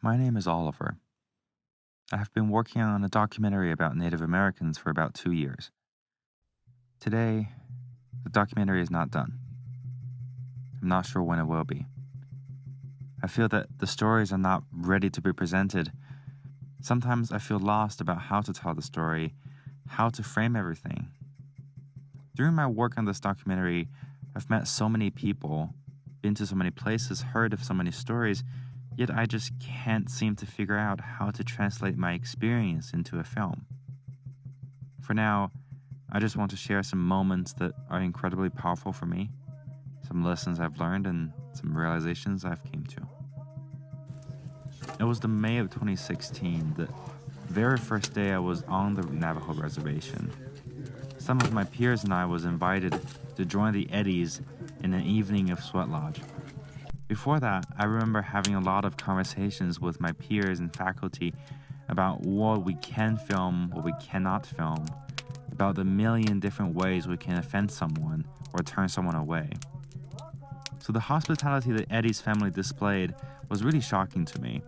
My name is Oliver. I have been working on a documentary about Native Americans for about 2 years. Today, the documentary is not done. I'm not sure when it will be. I feel that the stories are not ready to be presented. Sometimes I feel lost about how to tell the story, how to frame everything. During my work on this documentary, I've met so many people, been to so many places, heard of so many stories, yet I just can't seem to figure out how to translate my experience into a film. For now, I just want to share some moments that are incredibly powerful for me, some lessons I've learned, and some realizations I've came to. It was the May of 2016, the very first day I was on the Navajo reservation. Some of my peers and I was invited to join the Eddies in an evening of sweat lodge. Before that, I remember having a lot of conversations with my peers and faculty about what we can film, what we cannot film, about the million different ways we can offend someone or turn someone away. So the hospitality that Eddie's family displayed was really shocking to me.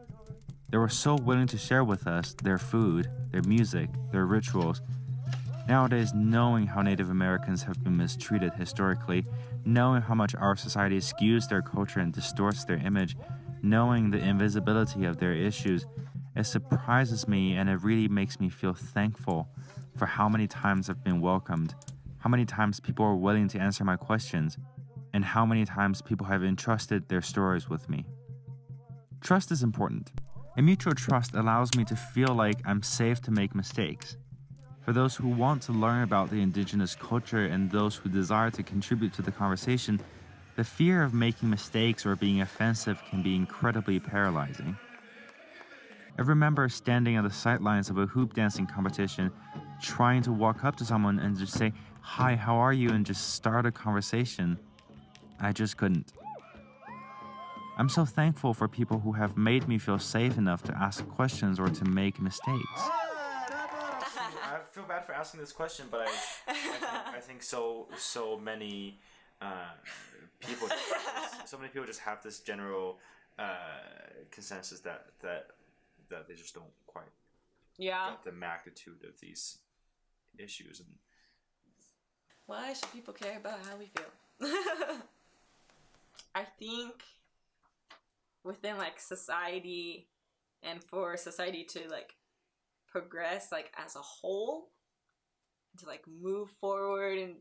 They were so willing to share with us their food, their music, their rituals. Nowadays, knowing how Native Americans have been mistreated historically, knowing how much our society skews their culture and distorts their image, knowing the invisibility of their issues, it surprises me and it really makes me feel thankful for how many times I've been welcomed, how many times people are willing to answer my questions, and how many times people have entrusted their stories with me. Trust is important. A mutual trust allows me to feel like I'm safe to make mistakes. For those who want to learn about the indigenous culture and those who desire to contribute to the conversation, the fear of making mistakes or being offensive can be incredibly paralyzing. I remember standing on the sidelines of a hoop dancing competition, trying to walk up to someone and just say, "Hi, how are you?" and just start a conversation. I just couldn't. I'm so thankful for people who have made me feel safe enough to ask questions or to make mistakes. I feel bad for asking this question, but I think so many people so many people just have this general consensus that they just don't quite get the magnitude of these issues. And why should people care about how we feel? I think within society, and for society to progress as a whole, to move forward and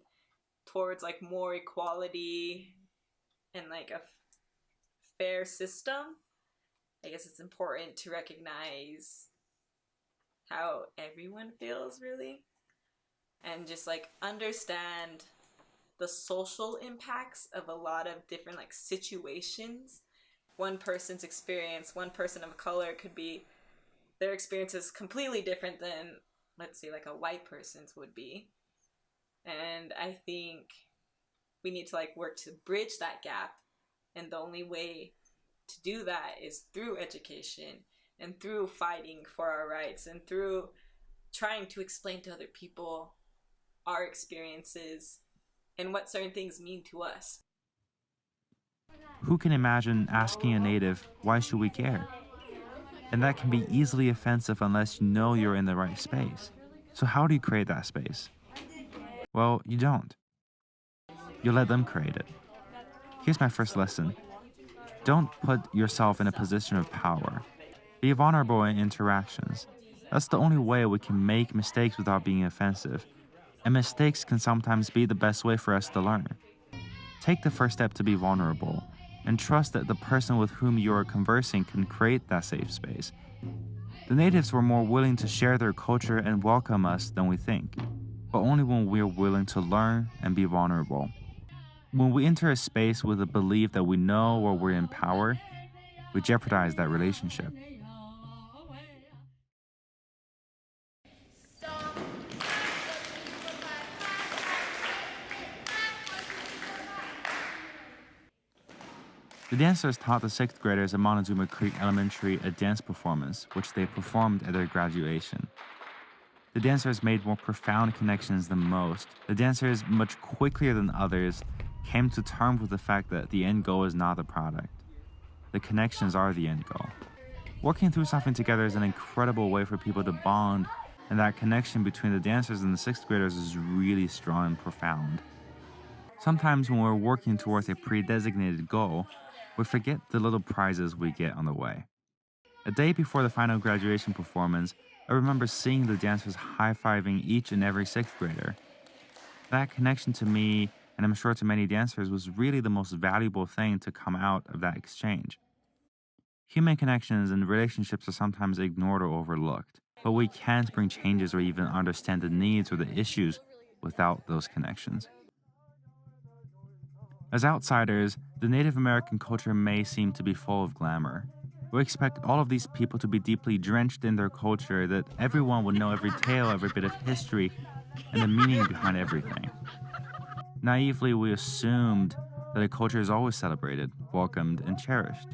towards more equality and a fair system, I guess it's important to recognize how everyone feels, really, and just understand the social impacts of a lot of different situations. One person's experience, one person of color, could be their experience is completely different than, let's say, a white person's would be. And I think we need to work to bridge that gap, and the only way to do that is through education and through fighting for our rights and through trying to explain to other people our experiences and what certain things mean to us. Who can imagine asking a native, "Why should we care?" And that can be easily offensive unless you know you're in the right space. So how do you create that space? Well, you don't. You let them create it. Here's my first lesson. Don't put yourself in a position of power. Be vulnerable in interactions. That's the only way we can make mistakes without being offensive. And mistakes can sometimes be the best way for us to learn. Take the first step to be vulnerable, and trust that the person with whom you are conversing can create that safe space. The natives were more willing to share their culture and welcome us than we think, but only when we are willing to learn and be vulnerable. When we enter a space with a belief that we know or we're in power, we jeopardize that relationship. The dancers taught the 6th graders at Montezuma Creek Elementary a dance performance, which they performed at their graduation. The dancers made more profound connections than most. The dancers, much quicker than others, came to terms with the fact that the end goal is not the product. The connections are the end goal. Working through something together is an incredible way for people to bond, and that connection between the dancers and the sixth graders is really strong and profound. Sometimes when we're working towards a pre-designated goal, we forget the little prizes we get on the way. A day before the final graduation performance, I remember seeing the dancers high-fiving each and every sixth grader. That connection to me, and I'm sure to many dancers, was really the most valuable thing to come out of that exchange. Human connections and relationships are sometimes ignored or overlooked, but we can't bring changes or even understand the needs or the issues without those connections. As outsiders, the Native American culture may seem to be full of glamour. We expect all of these people to be deeply drenched in their culture, that everyone would know every tale, every bit of history, and the meaning behind everything. Naively, we assumed that a culture is always celebrated, welcomed, and cherished.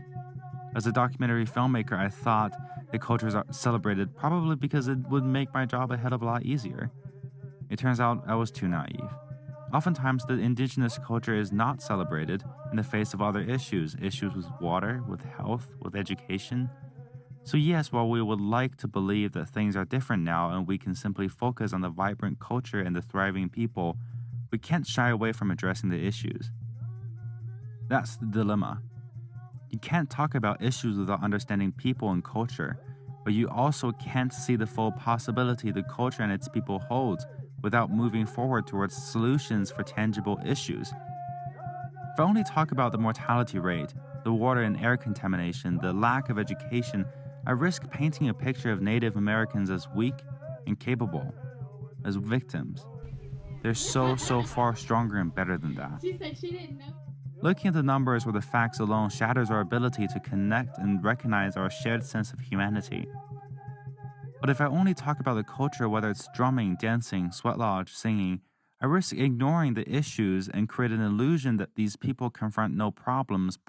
As a documentary filmmaker, I thought the cultures are celebrated probably because it would make my job a hell of a lot easier. It turns out I was too naive. Oftentimes, the indigenous culture is not celebrated in the face of other issues with water, with health, with education. So yes, while we would like to believe that things are different now and we can simply focus on the vibrant culture and the thriving people, we can't shy away from addressing the issues. That's the dilemma. You can't talk about issues without understanding people and culture, but you also can't see the full possibility the culture and its people holds without moving forward towards solutions for tangible issues. If I only talk about the mortality rate, the water and air contamination, the lack of education, I risk painting a picture of Native Americans as weak, incapable, as victims. They're so far stronger and better than that. She said she didn't know. Looking at the numbers or the facts alone shatters our ability to connect and recognize our shared sense of humanity. But if I only talk about the culture, whether it's drumming, dancing, sweat lodge, singing, I risk ignoring the issues and create an illusion that these people confront no problems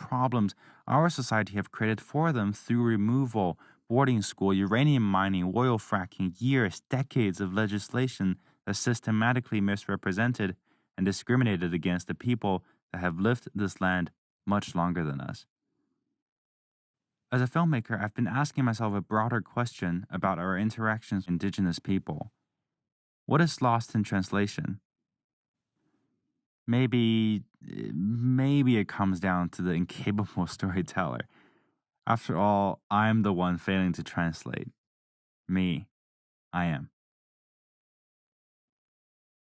our society have created for them through removal, boarding school, uranium mining, oil fracking, years, decades of legislation that systematically misrepresented and discriminated against the people that have lived this land much longer than us. As a filmmaker, I've been asking myself a broader question about our interactions with indigenous people. What is lost in translation? Maybe it comes down to the incapable storyteller. After all, I'm the one failing to translate. I am.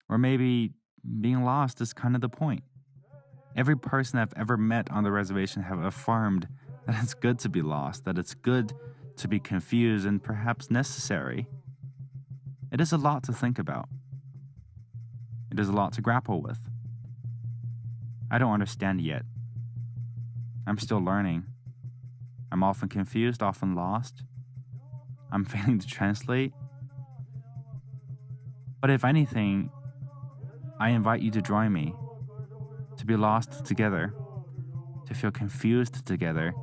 Or maybe being lost is kind of the point. Every person I've ever met on the reservation have affirmed that it's good to be lost, that it's good to be confused and perhaps necessary. It is a lot to think about. It is a lot to grapple with. I don't understand yet. I'm still learning. I'm often confused, often lost. I'm failing to translate. But if anything, I invite you to join me, to be lost together, to feel confused together,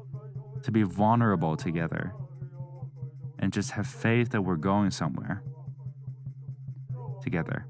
to be vulnerable together, and just have faith that we're going somewhere together.